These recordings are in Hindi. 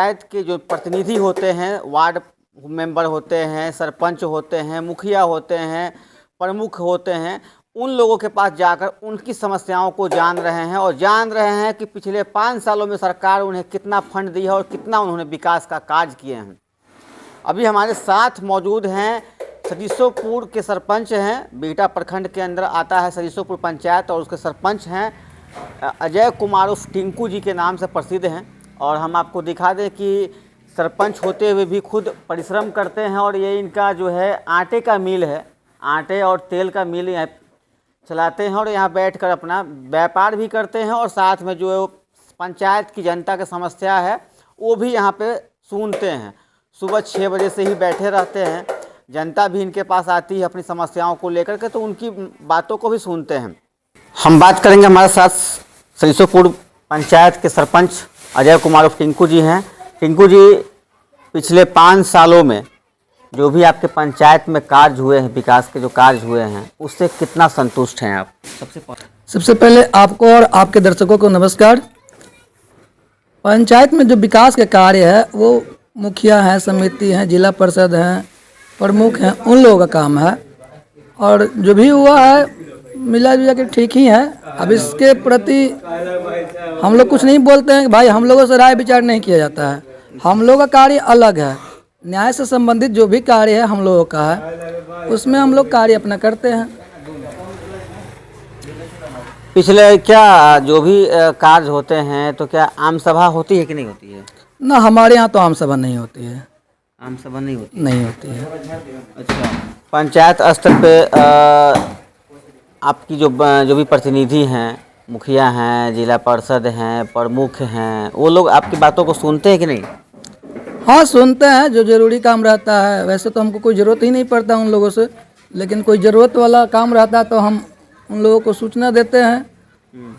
पंचायत के जो प्रतिनिधि होते हैं, वार्ड मेंबर होते हैं, सरपंच होते हैं, मुखिया होते हैं, प्रमुख होते हैं, उन लोगों के पास जाकर उनकी समस्याओं को जान रहे हैं और जान रहे हैं कि पिछले 5 सालों में सरकार उन्हें कितना फंड दिया है और कितना उन्होंने विकास का कार्य किए हैं। अभी हमारे साथ मौजूद हैं सरीसोपुर के सरपंच हैं, बिहटा प्रखंड के अंदर आता है सरीसोपुर पंचायत, और उसके सरपंच हैं अजय कुमार उर्फ टिंकू जी के नाम से प्रसिद्ध हैं। और हम आपको दिखा दें कि सरपंच होते हुए भी खुद परिश्रम करते हैं और ये इनका जो है आटे का मिल है, आटे और तेल का मिल यहाँ चलाते हैं और यहाँ बैठकर अपना व्यापार भी करते हैं और साथ में जो पंचायत की जनता की समस्या है वो भी यहाँ पे सुनते हैं। सुबह 6 बजे से ही बैठे रहते हैं, जनता भी इनके पास आती है अपनी समस्याओं को लेकर के, तो उनकी बातों को भी सुनते हैं। हम बात करेंगे, हमारे साथ सरीसोपुर पंचायत के सरपंच अजय कुमार उर्फ टिंकू जी हैं। टिंकू जी, पिछले 5 सालों में जो भी आपके पंचायत में कार्य हुए हैं, विकास के जो कार्य हुए हैं, उससे कितना संतुष्ट हैं आप? सबसे पहले आपको और आपके दर्शकों को नमस्कार। पंचायत में जो विकास के कार्य है वो मुखिया हैं, समिति हैं, जिला परिषद हैं, प्रमुख हैं, उन लोगों का काम है और जो भी हुआ है मिला जुला के ठीक ही है। अब इसके प्रति हम लोग कुछ नहीं बोलते हैं भाई, हम लोगों से राय विचार नहीं किया जाता है। हम लोगों का कार्य अलग है, न्याय से संबंधित जो भी कार्य है हम लोगों का है, उसमें हम लोग कार्य अपना करते हैं। पिछले क्या जो भी कार्य होते हैं तो क्या आम सभा होती है कि नहीं होती है? ना, हमारे यहाँ तो आम सभा नहीं होती है। आम सभा नहीं होती? नहीं होती है। अच्छा, पंचायत स्तर पे आपकी जो भी प्रतिनिधि हैं, मुखिया हैं, जिला परिषद हैं, प्रमुख हैं, वो लोग आपकी बातों को सुनते हैं कि नहीं? हाँ, सुनते हैं। जो ज़रूरी काम रहता है, वैसे तो हमको कोई ज़रूरत ही नहीं पड़ता उन लोगों से, लेकिन कोई ज़रूरत वाला काम रहता है तो हम उन लोगों को सूचना देते हैं।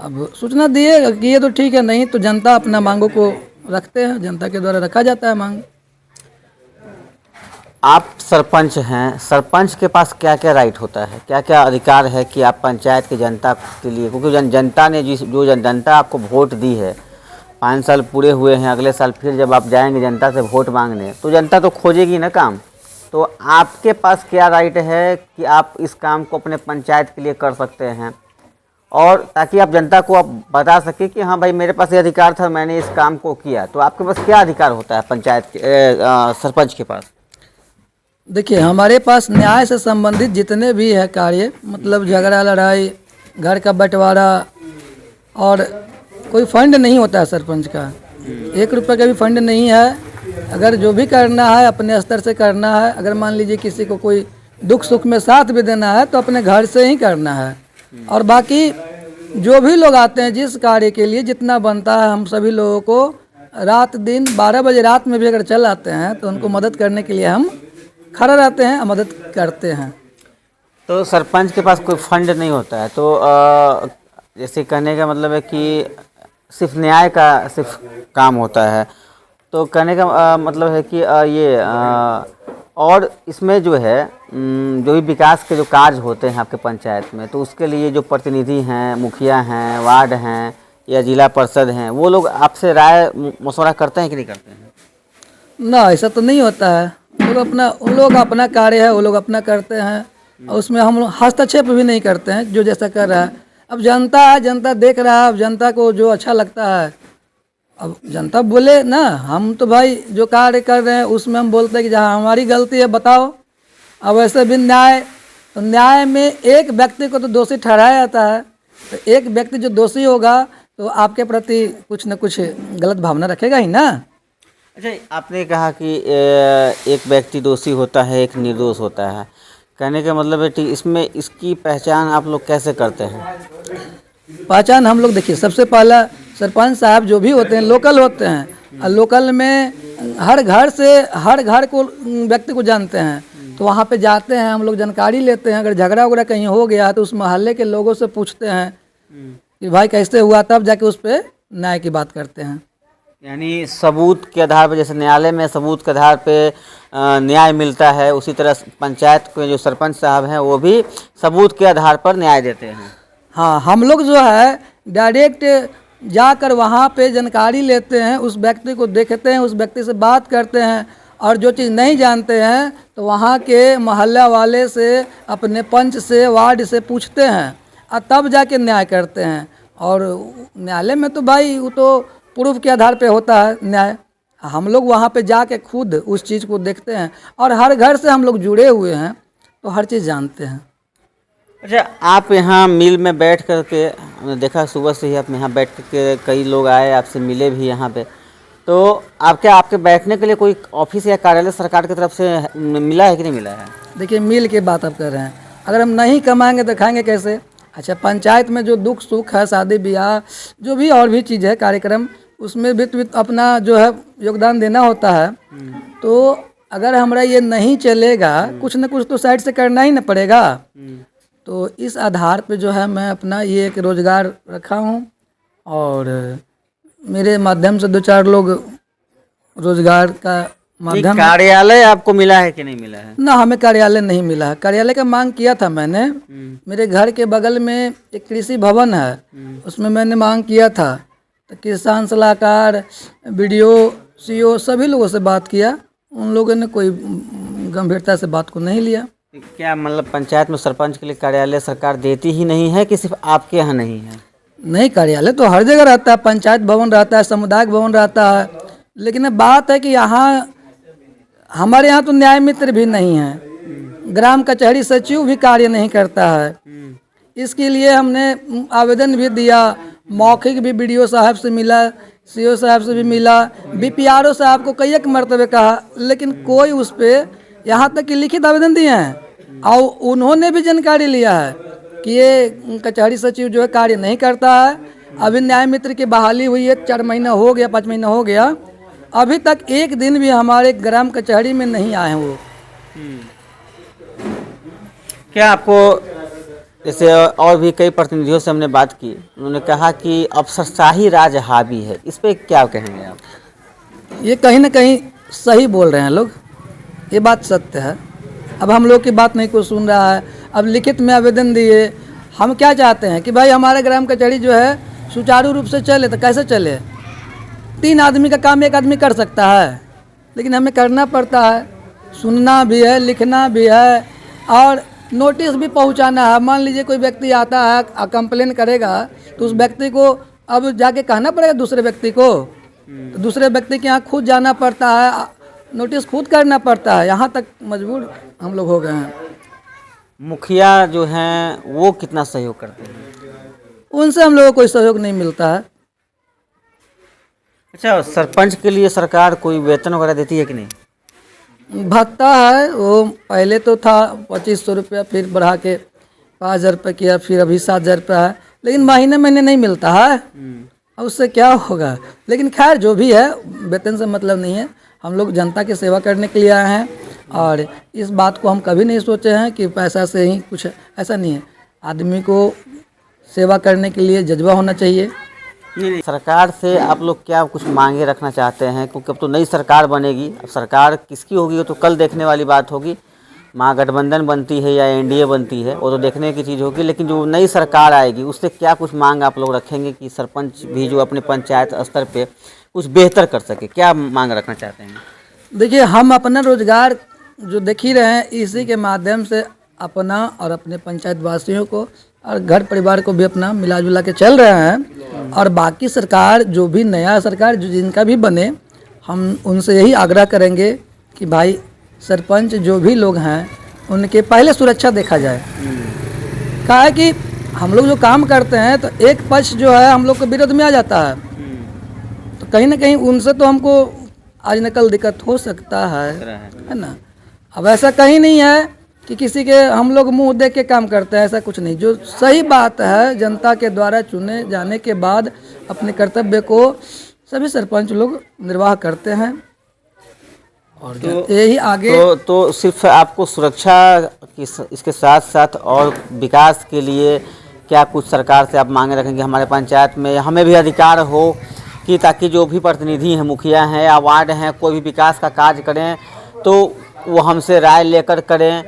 अब सूचना दिए कि ये तो ठीक है, नहीं तो जनता अपना मांगों को रखते हैं, जनता के द्वारा रखा जाता है मांग। आप सरपंच हैं, सरपंच के पास क्या क्या राइट होता है, क्या क्या अधिकार है कि आप पंचायत की जनता के लिए, क्योंकि जनता ने जनता आपको वोट दी है, 5 साल पूरे हुए हैं, अगले साल फिर जब आप जाएंगे जनता से वोट मांगने तो जनता तो खोजेगी ना काम, तो आपके पास क्या राइट है कि आप इस काम को अपने पंचायत के लिए कर सकते हैं, और ताकि आप जनता को आप बता सकें कि हाँ भाई मेरे पास ये अधिकार था, मैंने इस काम को किया। तो आपके पास क्या अधिकार होता है पंचायत के सरपंच के पास? देखिए, हमारे पास न्याय से संबंधित जितने भी है कार्य, मतलब झगड़ा लड़ाई, घर का बंटवारा, और कोई फंड नहीं होता है सरपंच का, 1 रुपये का भी फंड नहीं है। अगर जो भी करना है अपने स्तर से करना है। अगर मान लीजिए किसी को कोई दुख सुख में साथ भी देना है तो अपने घर से ही करना है। और बाकी जो भी लोग आते हैं जिस कार्य के लिए जितना बनता है, हम सभी लोगों को रात दिन 12 बजे रात में भी अगर चल आते हैं तो उनको मदद करने के लिए हम खड़ा रहते हैं, मदद करते हैं। तो सरपंच के पास कोई फंड नहीं होता है, तो जैसे कहने का मतलब है कि सिर्फ न्याय का सिर्फ काम होता है, तो कहने का मतलब है कि और इसमें जो है जो भी विकास के जो कार्य होते हैं आपके पंचायत में, तो उसके लिए जो प्रतिनिधि हैं, मुखिया हैं, वार्ड हैं या जिला परिषद हैं, वो लोग आपसे राय मशवरा करते हैं कि नहीं करते हैं? ना, ऐसा तो नहीं होता है। उन लोगों का अपना कार्य है, वो लोग अपना करते हैं और उसमें हम लोग हस्तक्षेप भी नहीं करते हैं। जो जैसा कर रहा है, अब जनता है, जनता देख रहा है, अब जनता को जो अच्छा लगता है, अब जनता बोले ना। हम तो भाई जो कार्य कर रहे हैं उसमें हम बोलते हैं कि जहाँ हमारी गलती है बताओ। अब वैसे भी न्याय में एक व्यक्ति को तो दोषी ठहराया जाता है, तो एक व्यक्ति जो दोषी होगा तो आपके प्रति कुछ न कुछ गलत भावना रखेगा ही ना। अच्छा, आपने कहा कि एक व्यक्ति दोषी होता है, एक निर्दोष होता है, कहने का मतलब है कि इसमें इसकी पहचान आप लोग कैसे करते हैं? पहचान हम लोग, देखिए, सबसे पहला सरपंच साहब जो भी होते हैं लोकल होते हैं, और लोकल में हर घर को व्यक्ति को जानते हैं, तो वहाँ पे जाते हैं, हम लोग जानकारी लेते हैं। अगर झगड़ा वगड़ा कहीं हो गया तो उस मोहल्ले के लोगों से पूछते हैं कि भाई कैसे हुआ, तब जाके उस पर न्याय की बात करते हैं। यानी सबूत के आधार पर, जैसे न्यायालय में सबूत के आधार पे न्याय मिलता है, उसी तरह पंचायत के जो सरपंच साहब हैं वो भी सबूत के आधार पर न्याय देते हैं। हाँ, हम लोग जो है डायरेक्ट जाकर वहाँ पे जानकारी लेते हैं, उस व्यक्ति को देखते हैं, उस व्यक्ति से बात करते हैं, और जो चीज़ नहीं जानते हैं तो वहाँ के मोहल्ला वाले से, अपने पंच से, वार्ड से पूछते हैं और तब जाके न्याय करते हैं। और न्यायालय में तो भाई वो तो प्रूफ के आधार पे होता है न्याय। हम लोग वहाँ पे जाके खुद उस चीज़ को देखते हैं, और हर घर से हम लोग जुड़े हुए हैं तो हर चीज़ जानते हैं। अच्छा, आप यहाँ मिल में बैठ कर के, हमने देखा सुबह से ही आप यहाँ बैठ के, कई लोग आए आपसे मिले भी यहाँ पे, तो आपके बैठने के लिए कोई ऑफिस या कार्यालय सरकार की तरफ से मिला है कि नहीं मिला है? देखिए, मिल के बात आप कर रहे हैं, अगर हम नहीं कमाएंगे तो खाएंगे कैसे? अच्छा, पंचायत में जो दुख सुख है, शादी ब्याह, जो भी और भी चीज़ है, कार्यक्रम, उसमें भी अपना जो है योगदान देना होता है। तो अगर हमारा ये नहीं चलेगा, कुछ न कुछ तो साइड से करना ही न पड़ेगा। तो इस आधार पे जो है मैं अपना ये एक रोज़गार रखा हूँ, और मेरे माध्यम से 2-4 लोग रोज़गार का माध्यम। कार्यालय आपको मिला है कि नहीं मिला है? ना, हमें कार्यालय नहीं मिला है। कार्यालय का मांग किया था मैंने। मेरे घर के बगल में एक कृषि भवन है, उसमें मैंने मांग किया था, तो किसान सलाहकार, BDO, CO सभी लोगों से बात किया, उन लोगों ने कोई गंभीरता से बात को नहीं लिया। क्या मतलब पंचायत में सरपंच के लिए कार्यालय सरकार देती ही नहीं है कि सिर्फ आपके यहाँ नहीं है? नहीं, कार्यालय तो हर जगह रहता है, पंचायत भवन रहता है, सामुदायिक भवन रहता है, लेकिन बात है कि यहाँ हमारे यहाँ तो न्याय मित्र भी नहीं है, ग्राम कचहरी सचिव भी कार्य नहीं करता है। इसके लिए हमने आवेदन भी दिया, मौखिक भी BDO साहब से मिला, CO साहब से भी मिला, BPRO साहब को कई एक मरतबे कहा, लेकिन कोई उस पर, यहाँ तक कि लिखित आवेदन दिए हैं, और उन्होंने भी जानकारी लिया है कि ये कचहरी सचिव जो है कार्य नहीं करता है। अभी न्याय मित्र की बहाली हुई है, 4 महीना हो गया, 5 महीना हो गया, अभी तक एक दिन भी हमारे ग्राम कचहरी में नहीं आए हैं वो। क्या आपको, जैसे और भी कई प्रतिनिधियों से हमने बात की, उन्होंने कहा कि अफसरशाही राज हावी है, इस पे क्या कहेंगे आप? ये कहीं ना कहीं सही बोल रहे हैं लोग, ये बात सत्य है। अब हम लोग की बात नहीं कोई सुन रहा है। अब लिखित में आवेदन दिए, हम क्या चाहते हैं कि भाई हमारे ग्राम कचहरी जो है सुचारू रूप से चले। तो कैसे चले? 3 आदमी का काम 1 आदमी कर सकता है, लेकिन हमें करना पड़ता है, सुनना भी है, लिखना भी है, और नोटिस भी पहुंचाना है। मान लीजिए कोई व्यक्ति आता है, कंप्लेन करेगा, तो उस व्यक्ति को अब जाके कहना पड़ेगा दूसरे व्यक्ति को, तो दूसरे व्यक्ति के यहाँ खुद जाना पड़ता है, नोटिस खुद करना पड़ता है। यहाँ तक मजबूर हम लोग हो गए हैं। मुखिया जो हैं वो कितना सहयोग करते हैं? उनसे हम लोगों को कोई सहयोग नहीं मिलता है। अच्छा, सरपंच के लिए सरकार कोई वेतन वगैरह देती है कि नहीं? भत्ता है, वो पहले तो था 2500 रुपया, फिर बढ़ा के 5000 रुपये किया, फिर अभी 7000 रुपया है, लेकिन महीने महीने नहीं मिलता है। अब उससे क्या होगा? लेकिन खैर जो भी है, वेतन से मतलब नहीं है, हम लोग जनता की सेवा करने के लिए आए हैं, और इस बात को हम कभी नहीं सोचे हैं कि पैसा से ही कुछ, ऐसा नहीं है। आदमी को सेवा करने के लिए जज्बा होना चाहिए। नहीं, सरकार से आप लोग क्या कुछ मांगे रखना चाहते हैं? क्योंकि अब तो नई सरकार बनेगी, अब सरकार किसकी होगी वो तो कल देखने वाली बात होगी। महागठबंधन बनती है या NDA बनती है वो तो देखने की चीज़ होगी, लेकिन जो नई सरकार आएगी उससे क्या कुछ मांग आप लोग रखेंगे कि सरपंच भी जो अपने पंचायत स्तर पे कुछ बेहतर कर सके? क्या मांग रखना चाहते हैं? देखिए, हम अपना रोजगार जो देख ही रहे हैं, इसी के माध्यम से अपना और अपने पंचायत वासियों को और घर परिवार को भी अपना मिला जुला के चल रहे हैं। और बाकी सरकार, जो भी नया सरकार जो जिनका भी बने, हम उनसे यही आग्रह करेंगे कि भाई सरपंच जो भी लोग हैं उनके पहले सुरक्षा देखा जाए। कहा है कि हम लोग जो काम करते हैं तो एक पक्ष जो है हम लोग के विरोध में आ जाता है, तो कहीं ना कहीं उनसे तो हमको आज न कल दिक्कत हो सकता है ना। अब ऐसा कहीं नहीं है कि किसी के हम लोग मुंह देख के काम करते हैं, ऐसा कुछ नहीं। जो सही बात है, जनता के द्वारा चुने जाने के बाद अपने कर्तव्य को सभी सरपंच लोग निर्वाह करते हैं। और तो यही आगे तो सिर्फ आपको सुरक्षा की इसके साथ साथ और विकास के लिए क्या कुछ सरकार से आप मांगे रखेंगे? हमारे पंचायत में हमें भी अधिकार हो कि ताकि जो भी प्रतिनिधि हैं, मुखिया हैं या वार्ड हैं, कोई भी विकास का कार्य करें तो वो हमसे राय लेकर करें,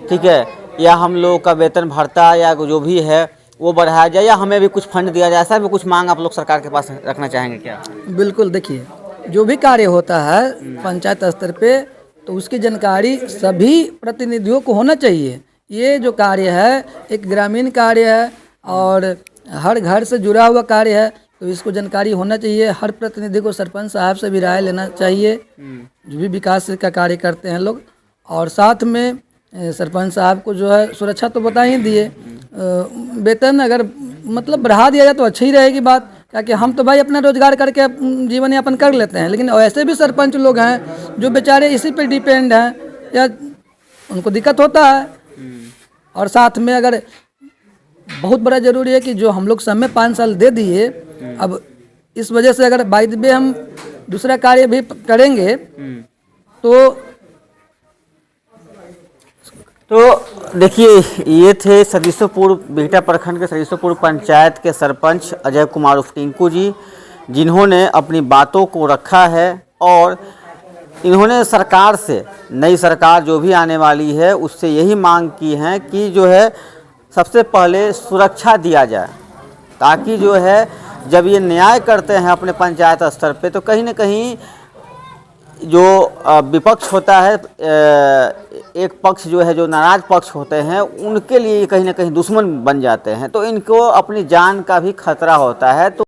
ठीक है? या हम लोगों का वेतन भत्ता या जो भी है वो बढ़ाया जाए या हमें भी कुछ फंड दिया जाए, ऐसा भी कुछ मांग आप लोग सरकार के पास रखना चाहेंगे क्या? बिल्कुल, देखिए जो भी कार्य होता है पंचायत स्तर पे तो उसकी जानकारी सभी प्रतिनिधियों को होना चाहिए। ये जो कार्य है एक ग्रामीण कार्य है और हर घर से जुड़ा हुआ कार्य है, तो इसको जानकारी होना चाहिए। हर प्रतिनिधि को सरपंच साहब से भी राय लेना चाहिए, जो भी विकास का कार्य करते हैं लोग। और साथ में सरपंच साहब को जो है सुरक्षा तो बता ही दिए, वेतन अगर मतलब बढ़ा दिया जाए तो अच्छी ही रहेगी बात, क्योंकि हम तो भाई अपना रोजगार करके जीवन यापन कर लेते हैं, लेकिन ऐसे भी सरपंच लोग हैं जो बेचारे इसी पे डिपेंड हैं या उनको दिक्कत होता है। और साथ में अगर बहुत बड़ा ज़रूरी है कि जो हम लोग समय 5 साल दे दिए, अब इस वजह से अगर बाई द वे हम दूसरा कार्य भी करेंगे तो देखिए, ये थे सरीसोपुर बिहटा प्रखंड के सरीसोपुर पंचायत के सरपंच अजय कुमार उर्फ टिंकू जी, जिन्होंने अपनी बातों को रखा है और इन्होंने सरकार से, नई सरकार जो भी आने वाली है उससे यही मांग की है कि जो है सबसे पहले सुरक्षा दिया जाए, ताकि जो है जब ये न्याय करते हैं अपने पंचायत स्तर पे तो कहीं ना कहीं जो विपक्ष होता है, एक पक्ष जो है, जो नाराज पक्ष होते हैं, उनके लिए कहीं ना कहीं दुश्मन बन जाते हैं, तो इनको अपनी जान का भी खतरा होता है। तो